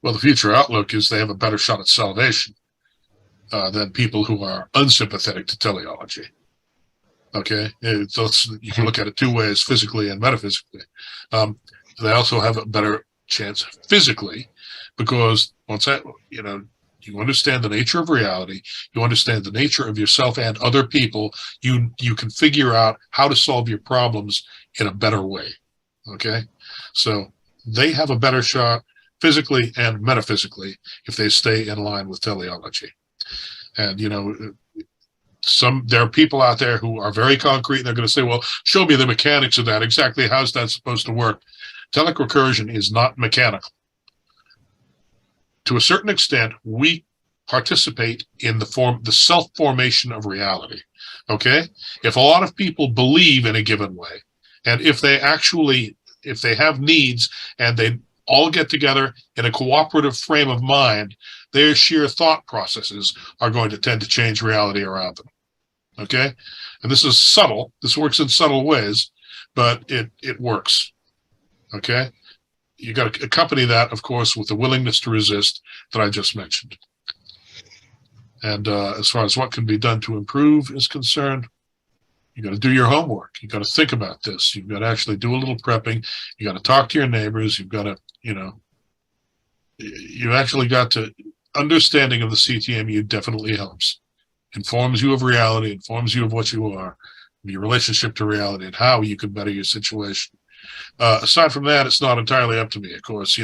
Well, the future outlook is they have a better shot at salvation than people who are unsympathetic to teleology. Okay, you can look at it two ways, physically and metaphysically. They also have a better chance physically because once that, you understand the nature of reality, you understand the nature of yourself and other people, you can figure out how to solve your problems in a better way. Okay, so they have a better shot physically and metaphysically if they stay in line with teleology. And there are people out there who are very concrete, and they're going to say, well, show me the mechanics of that. Exactly how's that supposed to work? Telic recursion is not mechanical. To a certain extent, we participate in the self-formation of reality. Okay? If a lot of people believe in a given way, and if they have needs and they all get together in a cooperative frame of mind, their sheer thought processes are going to tend to change reality around them. Okay? And this is subtle. This works in subtle ways, but it works. Okay? You got to accompany that, of course, with the willingness to resist that I just mentioned. And as far as what can be done to improve is concerned, you got to do your homework. You got to think about this. You've got to actually do a little prepping. You got to talk to your neighbors. You've got to, you actually got to, understanding of the CTMU definitely helps. Informs you of reality, informs you of what you are, your relationship to reality, and how you can better your situation. Aside from that, it's not entirely up to me. Of course,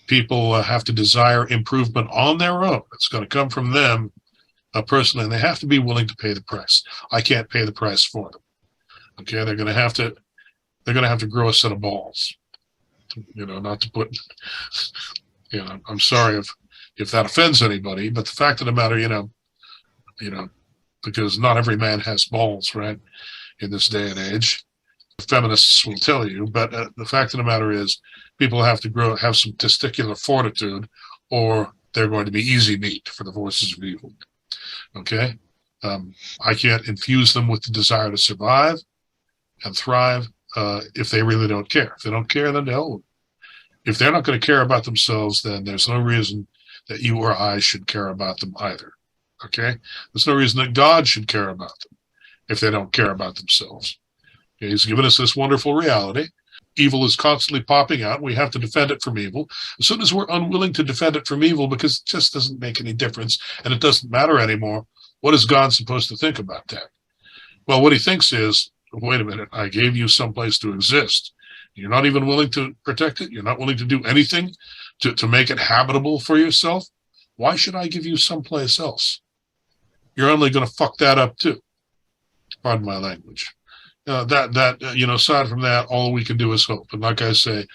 people have to desire improvement on their own. It's going to come from them personally, and they have to be willing to pay the price. I can't pay the price for them. Okay, they're going to have to grow a set of balls. Not to put, I'm sorry if that offends anybody, but the fact of the matter, because not every man has balls, right, in this day and age. Feminists will tell you, but the fact of the matter is people have to have some testicular fortitude, or they're going to be easy meat for the forces of evil. Okay? I can't infuse them with the desire to survive and thrive if they really don't care. If they don't care, then hell. If they're not going to care about themselves, then there's no reason that you or I should care about them either. Okay? There's no reason that God should care about them if they don't care about themselves. Okay? He's given us this wonderful reality. Evil is constantly popping out. We have to defend it from evil. As soon as we're unwilling to defend it from evil because it just doesn't make any difference and it doesn't matter anymore, what is God supposed to think about that? Well, what he thinks is, wait a minute, I gave you someplace to exist. You're not even willing to protect it. You're not willing to do anything to make it habitable for yourself. Why should I give you someplace else? You're only going to fuck that up too. Pardon my language. Aside from that, all we can do is hope. And like I say,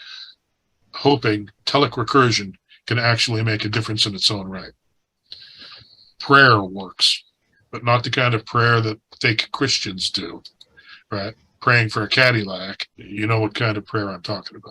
hoping telic recursion can actually make a difference in its own right. Prayer works, but not the kind of prayer that fake Christians do, right? Praying for a Cadillac. You know what kind of prayer I'm talking about.